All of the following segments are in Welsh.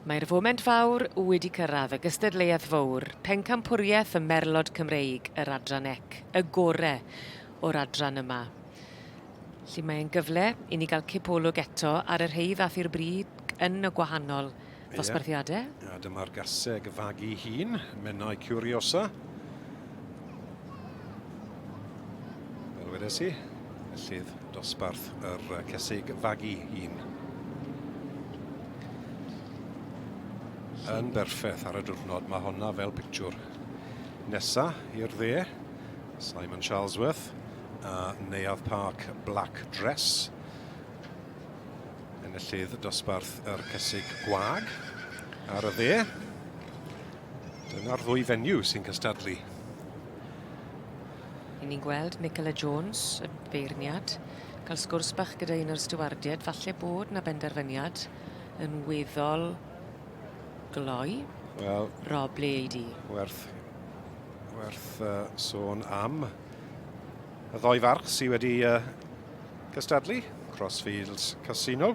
Mae'r foment fawr wedi cyrraedd y gystadleuaeth fawr, Pencampwriaeth y Merlod Cymreig, yr adran ec, y gorau o'r adran yma. Lle mae'n gyfle i ni gael cipolwg eto ar yr rhai ddath i'r bryd yn y gwahanol ddosbarthiadau. A dyma'r gaseg fagu hun, Menai Curiosa. Fel wedes i, fellydd dosbarth yr cesig fagu hun. Yn berffaith ar y diwrnod, mae honna fel pictiwr. Nesa i'r dde, Simon Charlesworth a Welsh Park Black Dress. Enillydd dosbarth yr cesig gwag ar y dde. Dyna'r ddwy fenyw sy'n cystadlu. I ni'n gweld Nicola Jones, y beirniad, cael sgwrs bach gyda un o'r stiwardiad, falle bod na benderfyniad yn weddol gloi. Wel, Rob, le ei di? Werth sôn am y ddoi farch sydd wedi cystadlu, Crossfields Casino.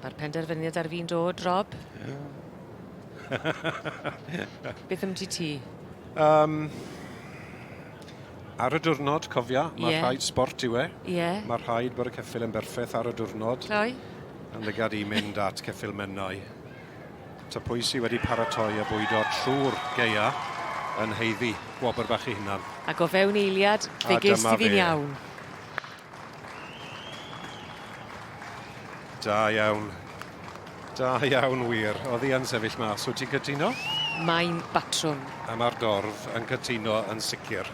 Mae'r penderfyniad ar fi'n dod, Rob? Beth am ti? Ar y diwrnod, cofia, mae rhaid sport yw e. Mae rhaid bod y ceffil yn berffaith ar y diwrnod. Cloi? Yn lygad i mynd at ceffil Menai. Ta pwy sydd wedi paratoi a bwydo trwy'r geia yn heiddi gwobr bach i hunan. Ac o fewn eiliad, fe gest i fi'n iawn. Da iawn. Da iawn wir. Oedd hi yn sefyll mas. Wyt ti'n cytuno? Mae'n batrwm. A mae'r dorf yn cytuno yn sicr.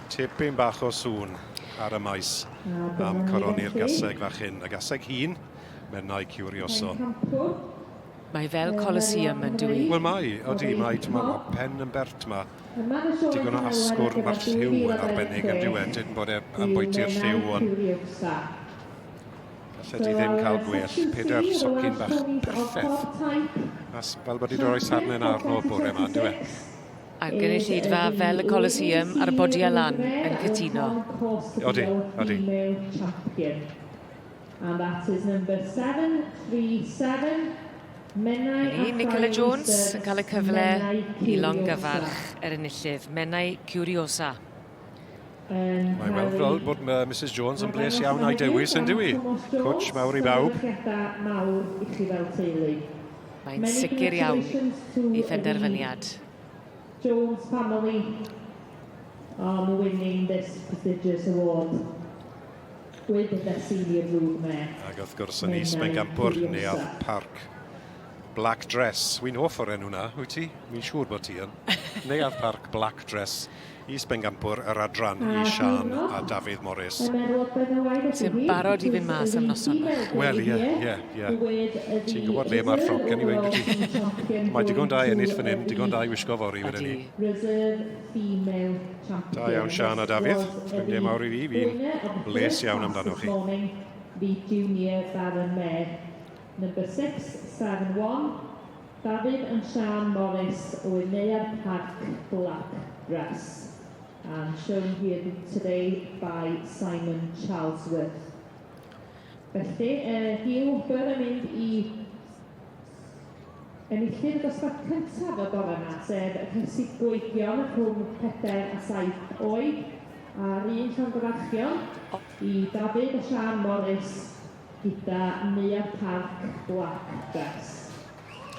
Tipyn bach o sŵn ar y maes am coroni'r gaseg fach hyn. Y gaseg hun, Menai Curioso. Mae fel Colosseum yn dwi. Wel mae pen yn bert yma. Digon o asgwr mae'r lliw yn arbennig yn diwedd, dyn bod e'n bwyti'r lliw o'n. Falle di ddim cael gwell, peder socin bach perffaith. Fel bod i roi sarnen arno o'r bore yma, yn diwedd. Ac yn y llidfa fel y Colosseum a'r bodi a lan yn cytuno. Odi. And that is number 737, Menai. Nicola Jones yn cael y cyfle i longyfarch yr enillydd, Menai Curiosa. Mae'n weld bod Mrs Jones yn bles iawn a'i dewis yn diwy. Cwtch mawr i bawb. Mae'n sicr iawn i phenderfyniad. Jones family are winning this prestigious award with the senior broodmare. Ac wrth gwrs yn Is Bencampwr, Welsh Park Black Dress. Wy'n hoff o'r enw na, wyt ti? Mi'n siŵr bod ti yn. Welsh Park Black Dress. Is Bencampwr, yr adran i Sian a Dafydd Morris. Sy'n barod i fynd mas am noson. Wel, ie. Ti'n gwybod le mae'r ffroc yn i wein gyda. Mae digon da ennill fan hyn, digon da i wisgo fori wedyn ni. Da iawn Sian a Dafydd. Ffrindiau mawr i fi, fi'n bles iawn amdano chi. The junior Baron Mare, number 671, David and Sian Morris with Welsh Park Black Dress. And shown here today by Simon Charlesworth. Felly, hi'n wybod yn mynd i enillydd y dosbarth cyntaf o bore yma, sef y cysig gweithion rhwng 4 a 7 oed, a'r un llongyfarchion i David a Sian Morris gyda Welsh Park Black Dress,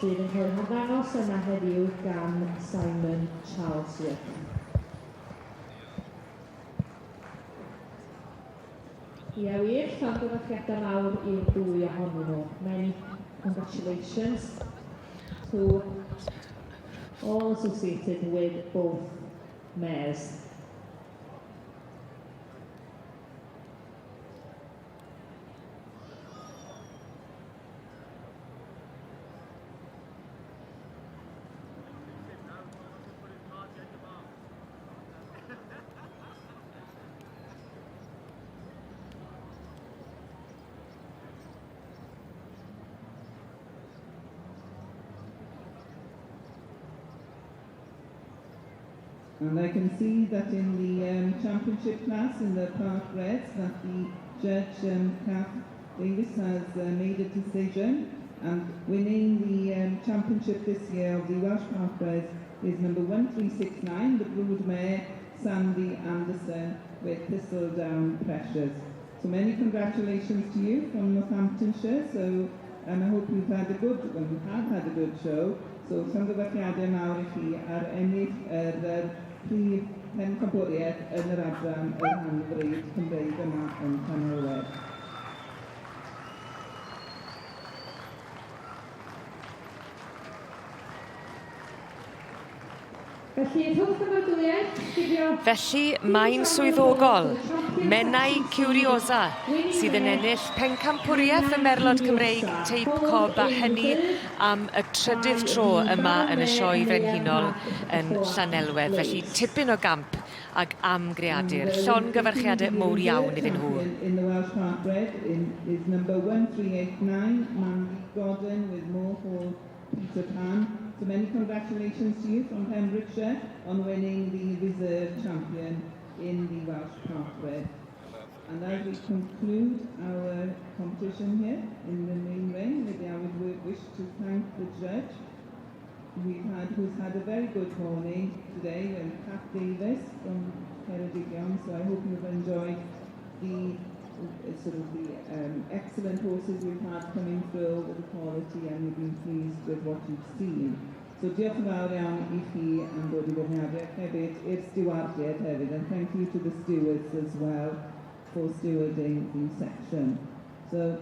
sydd yn cael ei ymddangos yma heddiw gan Simon Charlesworth. Ie wir, llongyfarchiadau mawr i'r dwy ohonyn nhw. Many congratulations to all associated with both mares. And I can see that in the championship class in the Park Reds that the judge Davis has made a decision, and winning the championship this year of the Welsh Park is number 1369, the broodmare Sandy Anderson with Thistledown Precious. So many congratulations to you from Northamptonshire. So I hope you've had a good, well, you have had a good show. So llongyfarchiadau mawr I chi ar ennill Prif Bencampwriaeth yn yr adran yr Hanfryd Cymreig yma yn Llanelwedd. Felly mae'n swyddogol, Menai Curiosa, sydd yn ennill pencampwriaeth y Merlod Cymreig Teip Cob a hynny am y trydydd tro yma yn y Sioe Frenhinol yn Llanelwedd. Felly tipyn o gamp ag amgreadur. Llongyfarchiadau mowr iawn iddyn nhw. In the Welsh Park is number 1389, Mandy Godden with Moorhall Peter Pan. So many congratulations to you from Pembrokeshire on winning the reserve champion in the Welsh Park Red. And as we conclude our competition here in the main ring, maybe I would wish to thank the judge who's had a very good morning today, and Pat Davis from Ceredigion. So I hope you've enjoyed the excellent horses we've had coming through with the quality, and you've been pleased with what you've seen. So diolch yn fawr iawn I chi am dod I fwynhadiaeth hefyd i'r stewardiad hefyd, and thank you to the stewards as well for stewarding the section. So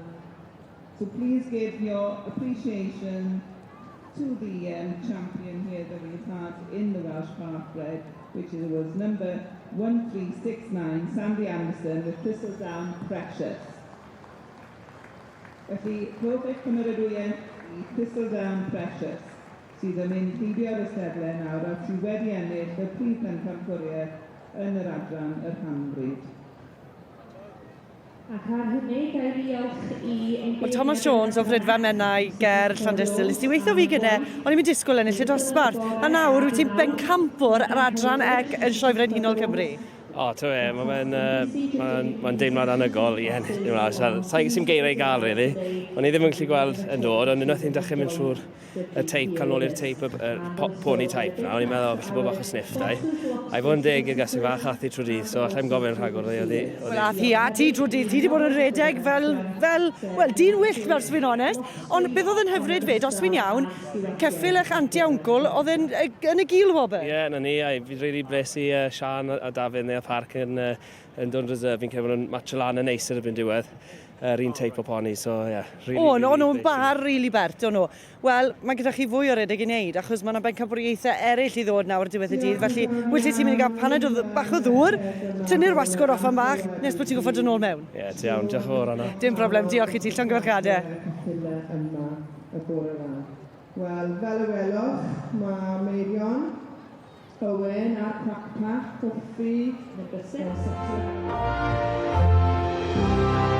please give your appreciation to the champion here that we've had in the Welsh Park Red, which was number 1369, Sandy Anderson with Thistledown Precious. Felly, rhowch eich cymeradwyaeth I Thistledown Precious, sydd yn mynd heibio'r ysteddle nawr a sydd wedi ennill y Prif Bencampwriaeth yn yr adran yr Hanfryd. Ac ar hynny, gael diolch I... Wel, Thomas Jones o Frydfa Menai, Ger, Llandysul. Nes ti weithio fi gyda, o'n i'n mynd disgwyl ennill y dosbarth. A nawr, wyt ti'n bencampwr yr adran ec yn Sioe Frenhinol Cymru. O, to e, mae'n deimlad anygol I ennill. Sa'n sy'n geiriau I gael, really. O'n I ddim yn gallu gweld yn dod, ond unwaith i'n dechrau mynd trwy'r teip, cael nôl i'r teip, y pony teip na. O'n i'n meddwl, felly bod bach o sniff, dau. A I fod yn deg i'r gasau fach athi trwy dydd, so allai'n gofyn rhagor ddi. Wel, ath hi a ti trwy dydd, ti wedi bod yn redeg fel, dyn wyllt fel sy'n fi'n onest. Ond beth oedd yn hyfryd fyd, os fi'n iawn, ceffil eich anti-awncle, oedd yn y gil wobr. Ie, na ni, fi'n rili bles I Sian a Dafydd neu a Park yn dod reserve. Fi'n cefn yn match lan yn neis ar y byn diwedd. Yr un teip o poni, so ie. O'n nhw'n bar rili bert, o'n nhw. Wel, mae gyda chi fwy o redeg I wneud, achos mae yna bencampwriaethau eraill I ddod nawr diwedd y dydd, felly wyt ti'n mynd I gael paned o bach o ddŵr, tynnu'r wasgwr off am bach, nes bod ti'n goffod yn ôl mewn. Ie, ti iawn, diolch yn fawr Anna. Dim problem, diolch I ti, llongyfarchiadau. Wel, fel y welwch, mae Meirion, Owen a Pacpach, Cwffi, Number 6.